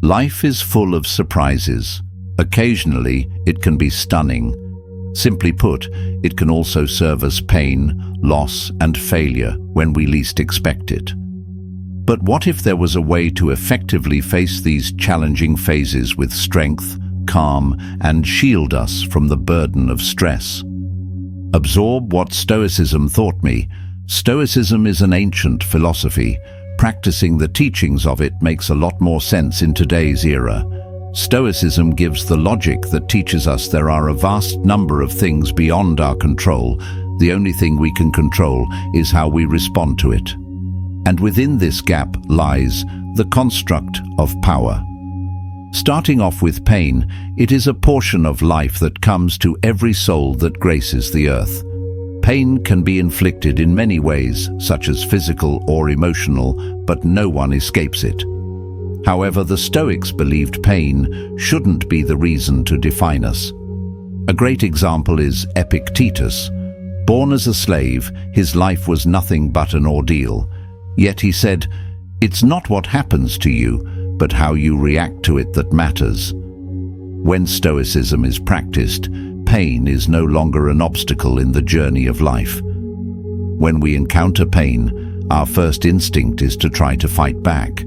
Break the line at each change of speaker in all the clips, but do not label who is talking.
Life is full of surprises. Occasionally, it can be stunning. Simply put, it can also serve as pain, loss, and failure when we least expect it. But what if there was a way to effectively face these challenging phases with strength, calm, and shield us from the burden of stress? Absorb what Stoicism taught me. Stoicism is an ancient philosophy. Practicing the teachings of it makes a lot more sense in today's era. Stoicism gives the logic that teaches us there are a vast number of things beyond our control. The only thing we can control is how we respond to it. And within this gap lies the construct of power. Starting off with pain, it is a portion of life that comes to every soul that graces the earth. Pain can be inflicted in many ways, such as physical or emotional, but no one escapes it. However, the Stoics believed pain shouldn't be the reason to define us. A great example is Epictetus. Born as a slave, his life was nothing but an ordeal. Yet he said, "It's not what happens to you, but how you react to it that matters." When Stoicism is practiced, pain is no longer an obstacle in the journey of life. When we encounter pain, our first instinct is to try to fight back.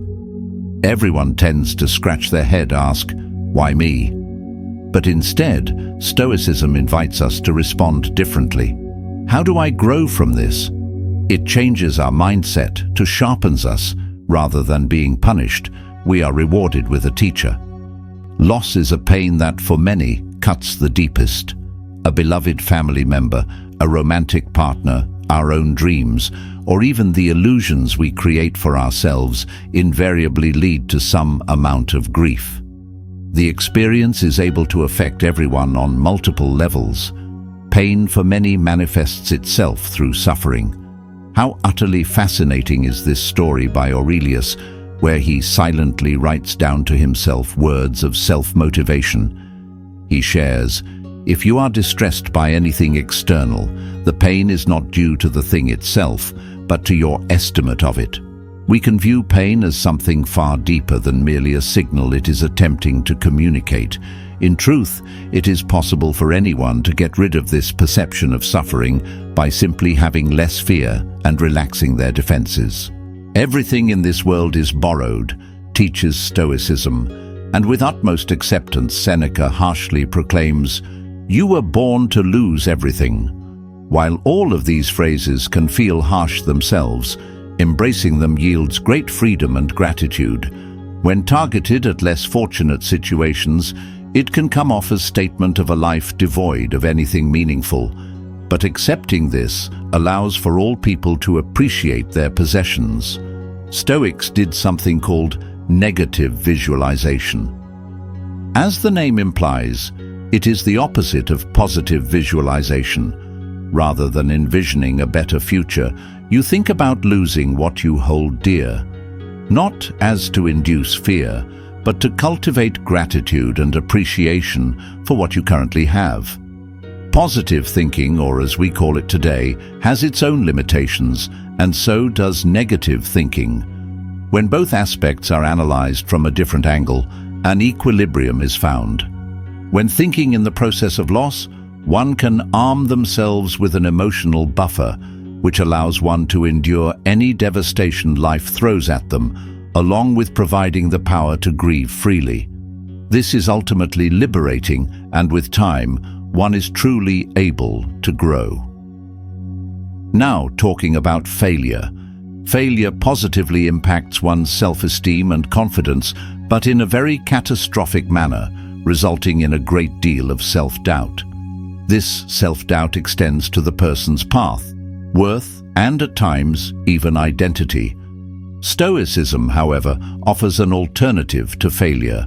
Everyone tends to scratch their head, ask, "Why me?" But instead, Stoicism invites us to respond differently. How do I grow from this? It changes our mindset to sharpens us. Rather than being punished, we are rewarded with a teacher. Loss is a pain that, for many, cuts the deepest. A beloved family member, a romantic partner, our own dreams, or even the illusions we create for ourselves invariably lead to some amount of grief. The experience is able to affect everyone on multiple levels. Pain for many manifests itself through suffering. How utterly fascinating is this story by Aurelius, where he silently writes down to himself words of self-motivation. He shares, "If you are distressed by anything external, the pain is not due to the thing itself, but to your estimate of it." We can view pain as something far deeper than merely a signal it is attempting to communicate. In truth, it is possible for anyone to get rid of this perception of suffering by simply having less fear and relaxing their defenses. Everything in this world is borrowed, teaches Stoicism, and with utmost acceptance, Seneca harshly proclaims, "You were born to lose everything." While all of these phrases can feel harsh themselves, embracing them yields great freedom and gratitude. When targeted at less fortunate situations, it can come off as a statement of a life devoid of anything meaningful. But accepting this allows for all people to appreciate their possessions. Stoics did something called negative visualization. As the name implies, it is the opposite of positive visualization. Rather than envisioning a better future, you think about losing what you hold dear. Not as to induce fear, but to cultivate gratitude and appreciation for what you currently have. Positive thinking, or as we call it today, has its own limitations, and so does negative thinking. When both aspects are analyzed from a different angle, an equilibrium is found. When thinking in the process of loss, one can arm themselves with an emotional buffer, which allows one to endure any devastation life throws at them, along with providing the power to grieve freely. This is ultimately liberating, and with time, one is truly able to grow. Now, talking about failure. Failure positively impacts one's self-esteem and confidence, but in a very catastrophic manner, resulting in a great deal of self-doubt. This self-doubt extends to the person's path, worth, and at times, even identity. Stoicism, however, offers an alternative to failure.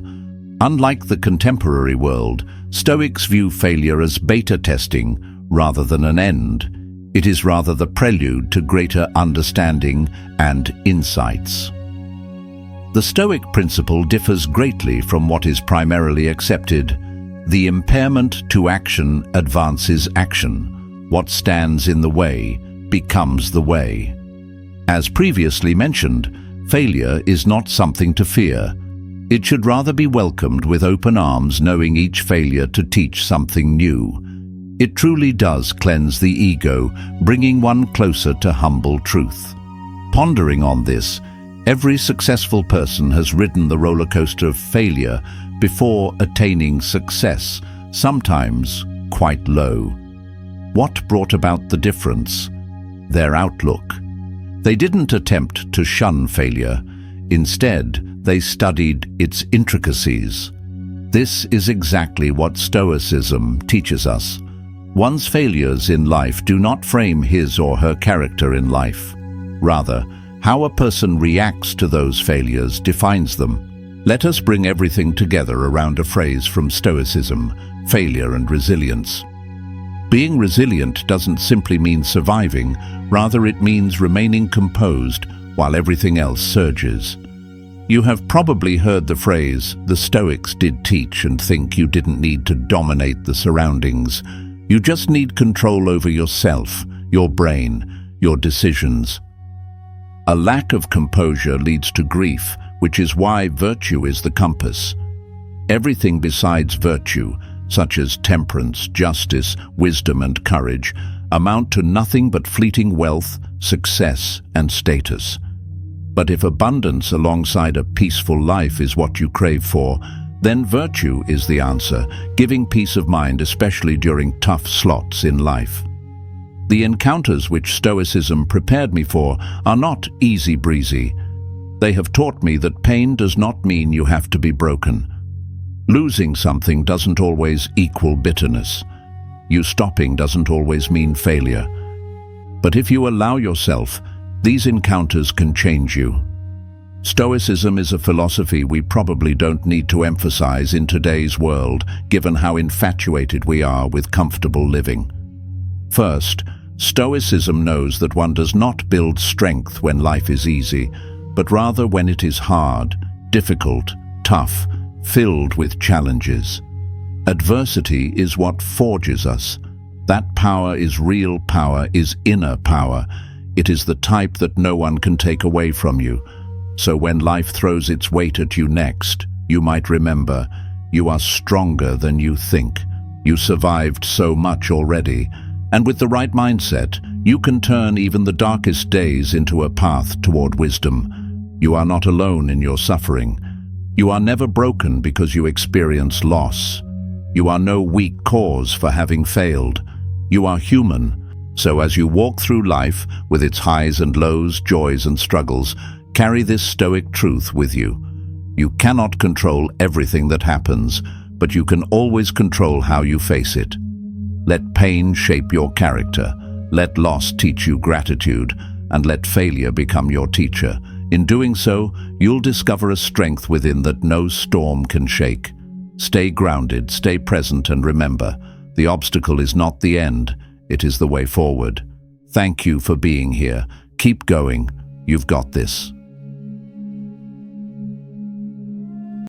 Unlike the contemporary world, Stoics view failure as beta testing rather than an end. It is rather the prelude to greater understanding and insights. The Stoic principle differs greatly from what is primarily accepted. The impairment to action advances action. What stands in the way becomes the way. As previously mentioned, failure is not something to fear. It should rather be welcomed with open arms, knowing each failure to teach something new. It truly does cleanse the ego, bringing one closer to humble truth. Pondering on this, every successful person has ridden the roller coaster of failure before attaining success, sometimes quite low. What brought about the difference? Their outlook. They didn't attempt to shun failure. Instead, they studied its intricacies. This is exactly what Stoicism teaches us. One's failures in life do not frame his or her character in life. Rather, how a person reacts to those failures defines them. Let us bring everything together around a phrase from Stoicism: failure and resilience. Being resilient doesn't simply mean surviving, rather it means remaining composed while everything else surges. You have probably heard the phrase, "The Stoics did teach and think you didn't need to dominate the surroundings. You just need control over yourself, your brain, your decisions." A lack of composure leads to grief, which is why virtue is the compass. Everything besides virtue, such as temperance, justice, wisdom and courage, amount to nothing but fleeting wealth, success and status. But if abundance alongside a peaceful life is what you crave for, then virtue is the answer, giving peace of mind especially during tough slots in life. The encounters which Stoicism prepared me for are not easy breezy. They have taught me that pain does not mean you have to be broken. Losing something doesn't always equal bitterness. You stopping doesn't always mean failure. But if you allow yourself, these encounters can change you. Stoicism is a philosophy we probably don't need to emphasize in today's world, given how infatuated we are with comfortable living. First, Stoicism knows that one does not build strength when life is easy, but rather when it is hard, difficult, tough, filled with challenges. Adversity is what forges us. That power is real power, is inner power. It is the type that no one can take away from you. So when life throws its weight at you next, you might remember, you are stronger than you think. You survived so much already, and with the right mindset, you can turn even the darkest days into a path toward wisdom. You are not alone in your suffering. You are never broken because you experience loss. You are no weak cause for having failed. You are human. So as you walk through life with its highs and lows, joys and struggles, carry this Stoic truth with you. You cannot control everything that happens, but you can always control how you face it. Let pain shape your character. Let loss teach you gratitude, and let failure become your teacher. In doing so, you'll discover a strength within that no storm can shake. Stay grounded, stay present, and remember, the obstacle is not the end, it is the way forward. Thank you for being here. Keep going. You've got this.